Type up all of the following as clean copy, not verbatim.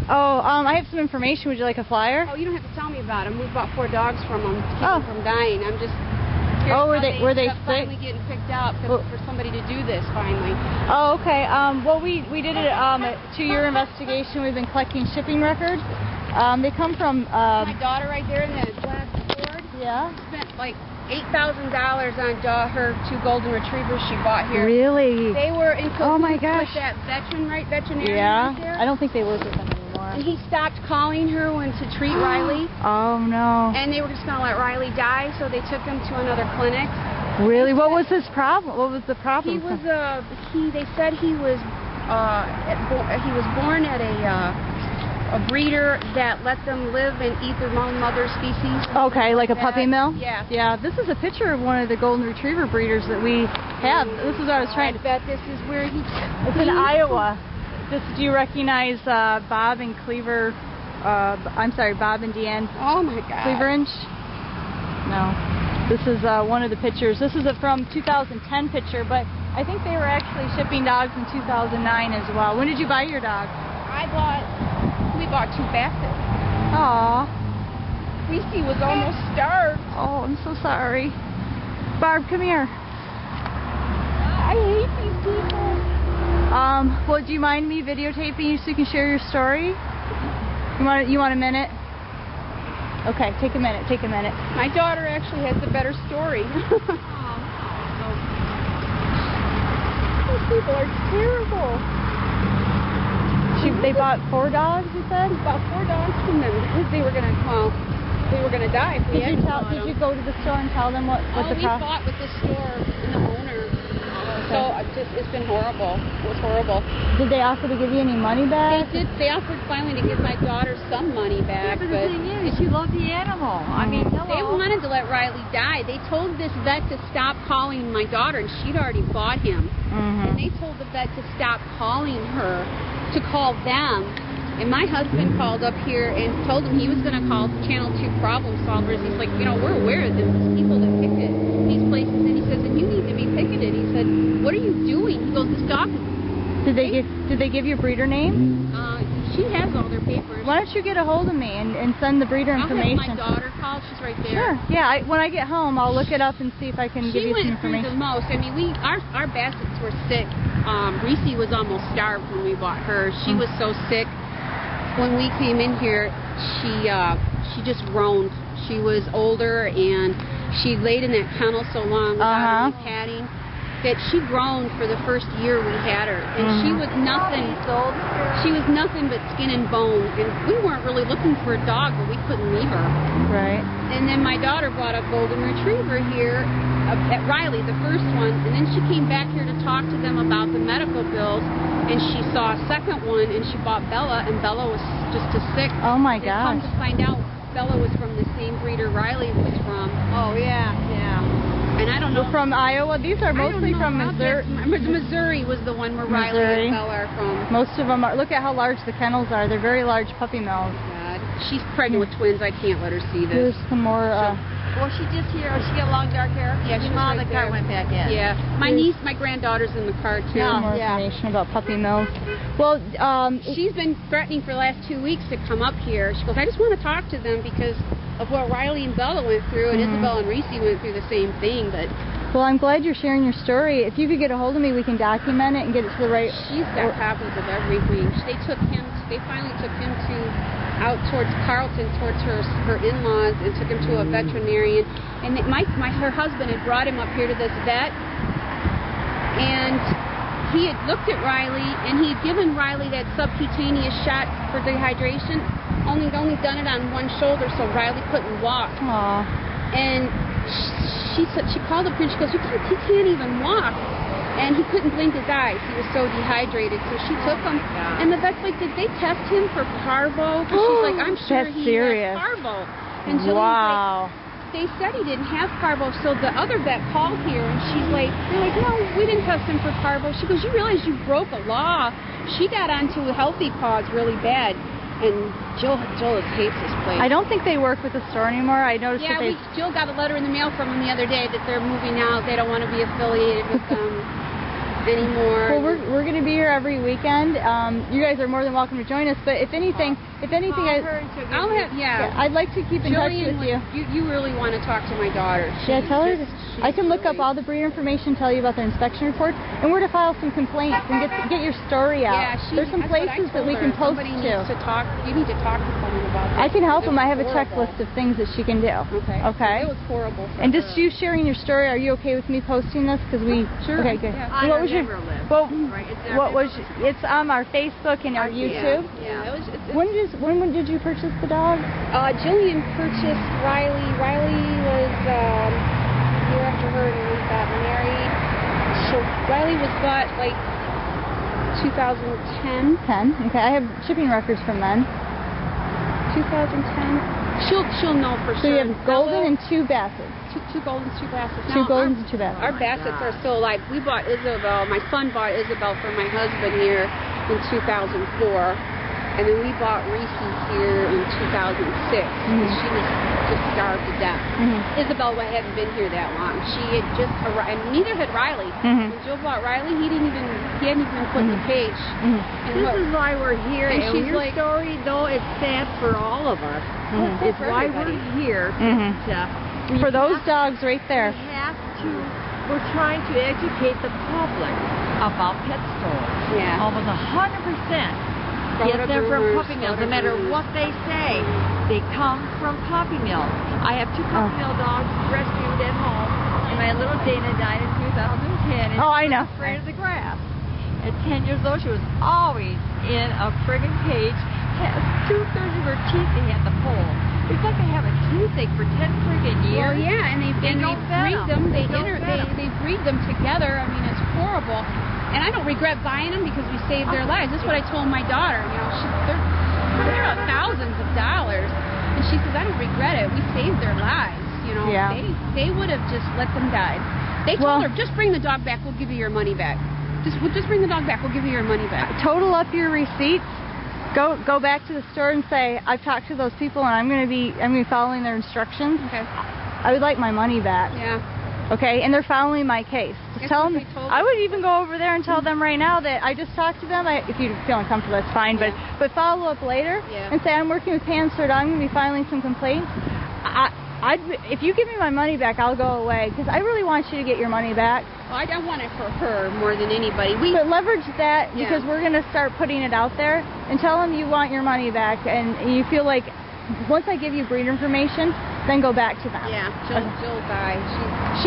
Oh, I have some information. Would you like a flyer? Oh, you don't have to tell me about them. We bought 4 dogs from them to keep them from dying. I'm just curious. Oh, were they sick? Finally getting picked up for somebody to do this finally. Oh, okay. Well, we did a 2-year investigation. We've been collecting shipping records. They come from my daughter right there in the black Ford. Yeah. Spent like $8,000 on her 2 golden retrievers she bought here. Really? They were in oh my gosh. with that veterinarian yeah. right there. I don't think they work with them anymore. And he stopped calling her when to treat Riley. Oh no. And they were just going to let Riley die, so they took him to another clinic. Really? What was his problem? What was the problem? He was they said he was born at a breeder that let them live and eat their own mother's feces. Okay, like a puppy mill? Yeah. Yeah, this is a picture of one of the golden retriever breeders that we have. This is what I was trying to... I bet this is where It's in Iowa. Do you recognize Bob and Cleaver... I'm sorry, Bob and Deanne... Oh my God. Cleaverange? No. This is one of the pictures. This is a from 2010 picture, but I think they were actually shipping dogs in 2009 as well. When did you buy your dog? We bought 2 baskets. Aww. Reese was almost starved. Oh, I'm so sorry. Barb, come here. I hate these people. Well, do you mind me videotaping you so you can share your story? You want a minute? Okay, take a minute, take a minute. My daughter actually has the better story. These people are terrible. They bought 4 dogs, you said? We bought 4 dogs from them because they were gonna die if we Did you go to the store and tell them what the problem? We fought with the store and the owner. So it's been horrible. It was horrible. Did they offer to give you any money back? They did. They offered finally to give my daughter some money back. Yeah, but the thing is, she loved the animal. I mean, hello. They wanted to let Riley die. They told this vet to stop calling my daughter, and she'd already bought him. And they told the vet to stop calling her, to call them. And my husband called up here and told him he was going to call Channel 2 Problem Solvers. He's like, we're aware of this. There's people that picket these places. And he says, and you need to be picketed. He said, what are you doing? He goes, this dog. Did they give you a breeder name? She has all their papers. Why don't you get a hold of me and send the breeder information? I'll have my daughter call. She's right there. Sure. Yeah. When I get home, I'll look it up and see if I can give you some information. She went through the most. I mean, our baskets were sick. Reese was almost starved when we bought her. She was so sick. When we came in here, she just groaned. She was older and she laid in that kennel so long without any padding that she groaned for the first year we had her, and she was nothing. She was nothing but skin and bone, and we weren't really looking for a dog, but we couldn't leave her. Right. And then my daughter bought a golden retriever here at Riley, the first one, and then she came back here to talk to them about the medical bills, and she saw a second one, and she bought Bella, and Bella was just as sick. Oh my Come gosh. to find out, Bella was from the same breeder Riley was from. Oh yeah. And I don't know. From Iowa. These are mostly from Missouri. Missouri was the one where Riley and Bella are from. Most of them are. Look at how large the kennels are. They're very large puppy mills. God. She's pregnant with twins. I can't let her see this. There's some more. Well, she just here. She got long dark hair. Yeah, she was right right the car there. went back in. Yeah, my niece, my granddaughter's in the car too. More information about puppy mills. Well, she's been threatening for the last 2 weeks to come up here. She goes, I just want to talk to them because of what Riley and Bella went through, and Isabel and Reese went through the same thing. But well, I'm glad you're sharing your story. If you could get a hold of me, we can document it and get it to the right. She's got copies of everything. They finally took him out towards Carlton, towards her in-laws, and took him to a veterinarian. And her husband had brought him up here to this vet, and he had looked at Riley, and he had given Riley that subcutaneous shot for dehydration. Only done it on one shoulder, so Riley couldn't walk. Aww. And she called up here and she goes, he can't even walk. And he couldn't blink his eyes. He was so dehydrated. So she took him. And the vet's like, did they test him for parvo? Because she's like, I'm sure he has parvo. And Jillian's like, they said he didn't have parvo. So the other vet called here and they're like, no, we didn't test him for parvo. She goes, you realize you broke a law. She got onto Healthy Paws really bad. And Jill hates this place. I don't think they work with the store anymore. I noticed that Jill got a letter in the mail from them the other day that they're moving out. They don't want to be affiliated with them. anymore. Well, we're going to be here every weekend. You guys are more than welcome to join us. But if anything, I'll have, I'd like to keep in touch with you. You really want to talk to my daughter. Tell her. I can look up all the breeder information, tell you about their inspection reports, and where to file some complaints and get your story out. Yeah, there's some places that we can post Somebody to. needs to talk. You need to talk to someone about that. I can help them. I have a Horrible. checklist of things that she can do. Okay. It was horrible. And just you sharing your story. Are you okay with me posting this? Because we. Sure. Okay, good. Yeah. What was your? Well, Right, it's on our Facebook and our YouTube. Yeah. When did you purchase the dog? Jillian purchased Riley. Riley was a year after her and we got married. So Riley was bought like 2010. 10. Okay, I have shipping records from then. 2010. She'll know for So sure. you have golden and two bassets. Two goldens, two bassets. Two Now, goldens and two bassets. Our bassets are still alive. We bought Isabel. My son bought Isabel for my husband here in 2004. And then we bought Reese here in 2006 because she was just starved to death. Isabel hadn't been here that long. She had just arrived, and neither had Riley. When Jill bought Riley, he hadn't even put in the cage. And This is why we're here, And and she's your like- story, though, it's sad for all of us. It's for why everybody. we're here. For those dogs right there. We're trying to educate the public about pet stores. Yeah. Almost 100%. Get them from puppy mills, no matter what they say. They come from puppy mills. I have 2 puppy mill dogs rescued at home, and my little Dana died in 2010. And I know. She was afraid of the grass. At 10 years old, she was always in a friggin' cage. Has 2/3 of her teeth they had to pull. It's like they have a toothache for 10 friggin' years. Well, yeah, and they breed them. They breed them together. I mean, it's horrible. And I don't regret buying them because we saved their lives. That's what I told my daughter. You know, they're thousands of dollars, and she says I don't regret it. We saved their lives. You know, they would have just let them die. They told her, just bring the dog back. We'll give you your money back. Just bring the dog back. We'll give you your money back. Total up your receipts. Go back to the store and say I've talked to those people and I'm going to be following their instructions. Okay. I would like my money back. Yeah. Okay, and they're following my case. Just tell them. I would even go over there and tell them right now that I just talked to them. If you feel uncomfortable, that's fine. But follow up later and say I'm working with Pan Store Dog. I'm going to be filing some complaints. If you give me my money back, I'll go away because I really want you to get your money back. Well, I want it for her more than anybody. But leverage that because we're going to start putting it out there and tell them you want your money back and you feel like once I give you breeder information, then go back to them. Yeah, Jill died.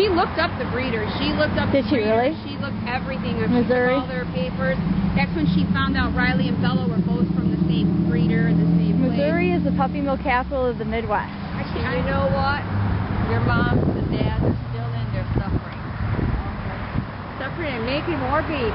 She looked up the breeder. She looked up Did the she breeder. really? She looked everything up. Missouri? She took all their papers. That's when she found out Riley and Bella were both from the same breeder and the same place. Missouri is the puppy mill capital of the Midwest. And you know what? Your moms and dads are still in there suffering. Suffering and making more babies.